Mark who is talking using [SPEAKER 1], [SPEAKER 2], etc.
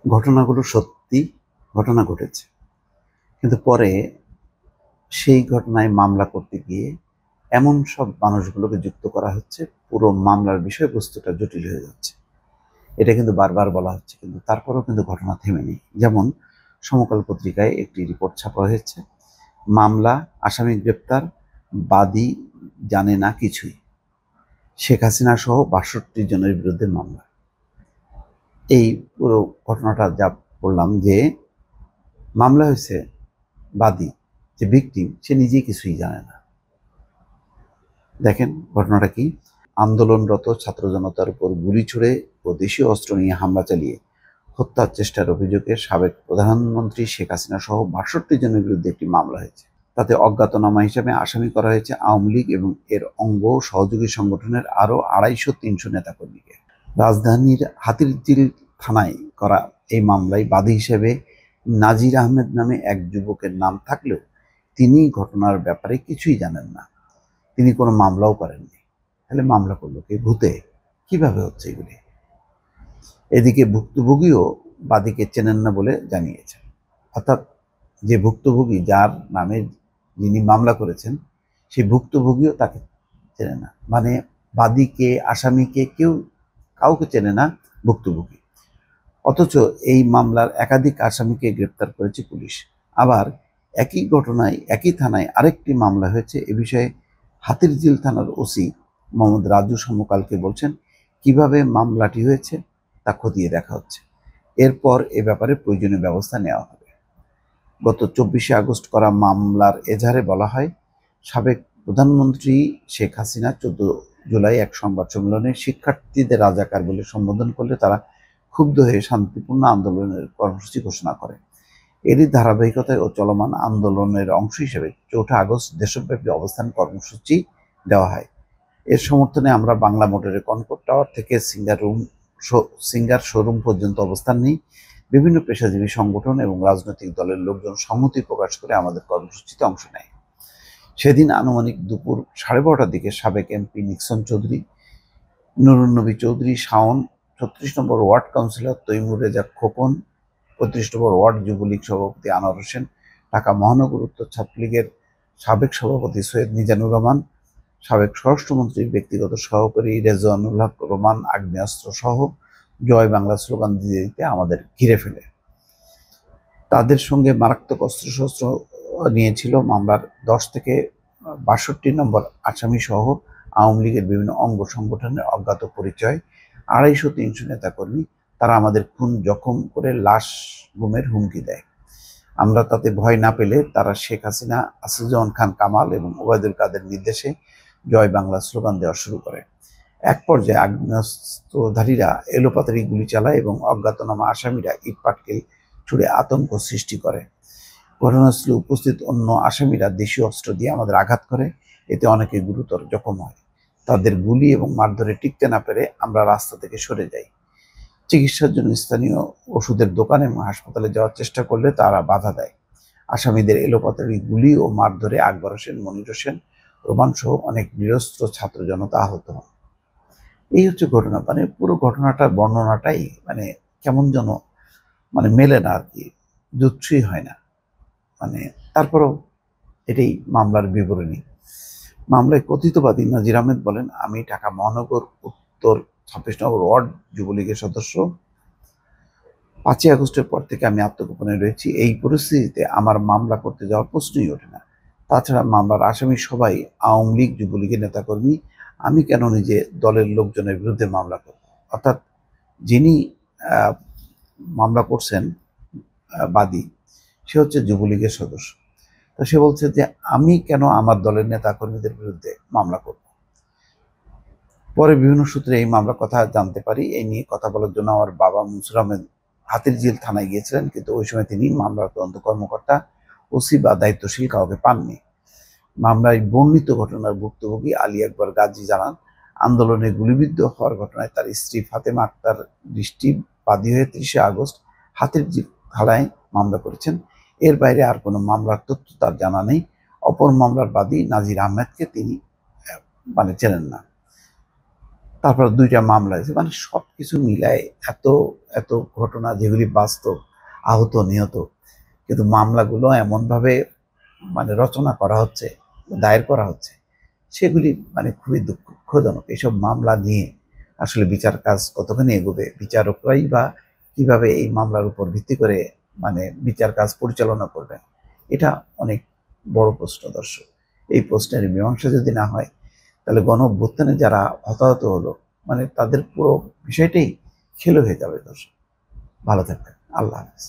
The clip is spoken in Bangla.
[SPEAKER 1] ঘটনাগুলো সত্যি ঘটনা ঘটেছে, কিন্তু পরে সেই ঘটনায় মামলা করতে গিয়ে এমন সব মানুষগুলোকে যুক্ত করা হচ্ছে, পুরো মামলার বিষয়বস্তুটা জটিল হয়ে যাচ্ছে। এটা কিন্তু বারবার বলা হচ্ছে, কিন্তু তারপরেও কিন্তু ঘটনা থেমেনি। যেমন সমকাল পত্রিকায় একটি রিপোর্ট ছাপা হয়েছে, মামলা, আসামি গ্রেপ্তার, বাদী জানে না কিছুই। শেখ হাসিনা সহ ৬২ জনের বিরুদ্ধে মামলা। এই পুরো ঘটনাটা যা বললাম, যে মামলা হয়েছে, বাদী যে ভিকটিম সে নিজেই কিছুই জানে না। দেখেন ঘটনাটা কি। আন্দোলনরত ছাত্র জনতার উপর গুলি ছুড়ে ও দেশীয় অস্ত্র নিয়ে হামলা চালিয়ে হত্যার চেষ্টার অভিযোগে সাবেক প্রধানমন্ত্রী শেখ হাসিনা সহ ৬২ জনের বিরুদ্ধে একটি মামলা হয়েছে। তাতে অজ্ঞাতনামা হিসেবে আসামি করা হয়েছে আওয়ামী লীগ এবং এর অঙ্গ সহযোগী সংগঠনের আরও ২৫০-৩০০ নেতাকর্মীকে। রাজধানীর হাতিরঝিল থানায় করা এই মামলায় বাদী হিসেবে নাজির আহমেদ নামে এক যুবকের নাম থাকলেও তিনি ঘটনার ব্যাপারে কিছুই জানেন না। তিনি কোনো মামলাও করেননি। তাহলে মামলা করলো কে? ভূতে? কিভাবে হচ্ছে এগুলি? এদিকে ভুক্তভোগীও বাদীকে চেনেন না বলে জানিয়েছেন। অর্থাৎ যে ভুক্তভোগী, যার নামে যিনি মামলা করেছেন, সেই ভুক্তভোগীও তাকে চেনে না। মানে বাদীকে, আসামিকে কাউকে চেনে না ভুক্তভোগী। অথচ এই মামলার একাধিক আসামিকে গ্রেপ্তার করেছে পুলিশ। আবার একই ঘটনায় একই থানায় আরেকটি মামলা হয়েছে। এ বিষয়ে হাতিরঝিল থানার ওসি মোহাম্মদ রাজু সমকালকে বলছেন, কিভাবে মামলাটি হয়েছে তা খতিয়ে দেখা হচ্ছে। এরপর এ ব্যাপারে প্রয়োজনীয় ব্যবস্থা নেওয়া হবে। গত ২৪শে আগস্ট করা মামলার এজাহারে বলা হয়, সাবেক প্রধানমন্ত্রী শেখ হাসিনা ১৪ জুলাই এক সংবাদ সম্মেলনে শিক্ষার্থীদের রাজাকার বলে সম্বোধন করলে তারা ক্ষুব্ধ হয়ে শান্তিপূর্ণ আন্দোলনের কর্মসূচি ঘোষণা করে। এরই ধারাবাহিকতায় ও চলমান আন্দোলনের অংশ হিসেবে ৪ আগস্ট দেশব্যাপী অবস্থান কর্মসূচি দেওয়া হয়। এর সমর্থনে আমরা বাংলা মোটরের কনকর্ড টাওয়ার থেকে সিঙ্গার শোরুম পর্যন্ত অবস্থান নিই। বিভিন্ন পেশাজীবী সংগঠন এবং রাজনৈতিক দলের লোকজন সংহতি প্রকাশ করে আমাদের কর্মসূচিতে অংশ নেয়। সেদিন আনুমানিক দুপুর ১২:৩০টার দিকে সাবেক এমপি নিক্সন চৌধুরী, নুরুন্নবী চৌধুরী শাওন, ৩৬ নম্বর ওয়ার্ড কাউন্সিলর তৈমুর রেজা খোকন, ৩৫ নম্বর ওয়ার্ড যুবলীগ সভাপতি আনোয়ার হোসেন, ঢাকা মহানগর উত্তর ছাত্রলীগের সাবেক সভাপতি সৈয়দ মিজানুর রহমান, সাবেক স্বরাষ্ট্রমন্ত্রীর ব্যক্তিগত সহকারী রেজওয়ানুল হক রোমান আগ্নেয়াস্ত্র সহ জয় বাংলা স্লোগান দিতে দিতে আমাদের ঘিরে ফেলে। তাদের সঙ্গে মারাত্মক অস্ত্রশস্ত্র নিয়েছিল মামলার ১০ থেকে ৬২ নম্বর আসামি সহ আওয়ামী লীগের বিভিন্ন অঙ্গ সংগঠনের অজ্ঞাত পরিচয় ২৫০-৩০০ নেতাকর্মী। তারা আমাদের খুন জখম করে লাশ গুমের হুমকি দেয়। আমরা তাতে ভয় না পেলে তারা শেখ হাসিনা, আসাদুজ্জামান খান কামাল এবং ওবায়দুল কাদের নির্দেশে জয় বাংলা স্লোগান দেওয়া শুরু করে। এক পর্যায়ে আগ্নেয়াস্ত্রধারীরা এলোপাতাড়ি গুলি চালায় এবং অজ্ঞাতনামা আসামিরা ইট পাটকেল ছুড়ে আতঙ্ক সৃষ্টি করে। ঘটনাস্থলে উপস্থিত অন্য আসামিরা দেশীয় অস্ত্র দিয়ে আমাদের আঘাত করে, এতে অনেকে গুরুতর জখম হয়। তাদের গুলি এবং মারধরে টিকতে না পেরে আমরা রাস্তা থেকে সরে যাই। চিকিৎসার জন্য স্থানীয় ওষুধের দোকান এবং হাসপাতালে যাওয়ার চেষ্টা করলে তারা বাধা দেয়। আসামিদের এলোপাতাড়ি গুলি ও মারধরে আকবর হোসেন, মনির হোসেন, রোমান সহ অনেক নিরস্ত্র ছাত্র জনতা আহত হন। এই হচ্ছে ঘটনা। মানে পুরো ঘটনাটার বর্ণনাটাই কেমন যেন মেলে না আর কি, জুৎসই হয় না। তারপরেও এটাই মামলার বিবরণী। মামলায় কথিত বাদী নাজির আহমেদ বলেন, আমি ঢাকা মহানগর উত্তর ২৬ নম্বর ওয়ার্ড যুবলীগের সদস্য। ৫ই আগস্টের পর থেকে আমি আত্মগোপনে রয়েছি। এই পরিস্থিতিতে আমার মামলা করতে যাওয়ার প্রশ্নই ওঠে না। তাছাড়া মামলার আসামি সবাই আওয়ামী লীগ, যুবলীগের নেতাকর্মী। আমি কেন নিজে দলের লোকজনের বিরুদ্ধে মামলা করব? অর্থাৎ যিনি মামলা করছেন, বাদী, সে হচ্ছে যুবলীগের সদস্য। তো সে বলছে যে আমি কেন আমার দলের নেতাকর্মীদের বিরুদ্ধে মামলা করব? পরে বিভিন্ন সূত্রে এই মামলার কথা জানতে পারি। এই নিয়ে কথা বলার জন্য আমার বাবা মনসুর আহমেদ হাতিরঝিল থানায় গিয়েছিলেন, কিন্তু ওই সময় তিনি মামলার তদন্ত কর্মকর্তা, ওসি বা দায়িত্বশীল কাউকে পাননি। মামলায় বর্ণিত ঘটনার ভুক্তভোগী আলী আকবর গাজী জানান, আন্দোলনে গুলিবিদ্ধ হওয়ার ঘটনায় তার স্ত্রী ফাতেমা আক্তার দৃষ্টি বাদী হয়ে ৩০শে আগস্ট হাতিরঝিল থানায় মামলা করেছেন। এর বাইরে আর কোনো মামলার তথ্য তার জানা নেই। অপর মামলার বাদী নাজির আহমেদকে তিনি চেনেন না। তারপর 2টা মামলা হয়েছে, মানে সব কিছু মিলায় এত এত ঘটনা যেগুলি বাস্তব, আহত নিহত, কিন্তু মামলাগুলো এমনভাবে মানে রচনা করা হচ্ছে, দায়ের করা হচ্ছে, সেগুলি মানে খুবই দুঃখজনক। এসব মামলা নিয়ে আসলে বিচার কাজ কতখানি এগোবে, বিচারকরাই বা কিভাবে এই মামলার উপর ভিত্তি করে মানে বিচার কাজ পরিচালনা করবে, এটা অনেক বড় প্রশ্ন দর্শক। এই প্রশ্নের মীমাংসা যদি না হয়, তাহলে গণ অভ্যুত্থানে যারা হতাহত হলো, মানে তাদের পুরো বিষয়টাই খেলো হয়ে যাবে দর্শক। ভালো থাকবেন। আল্লাহ হাফেজ।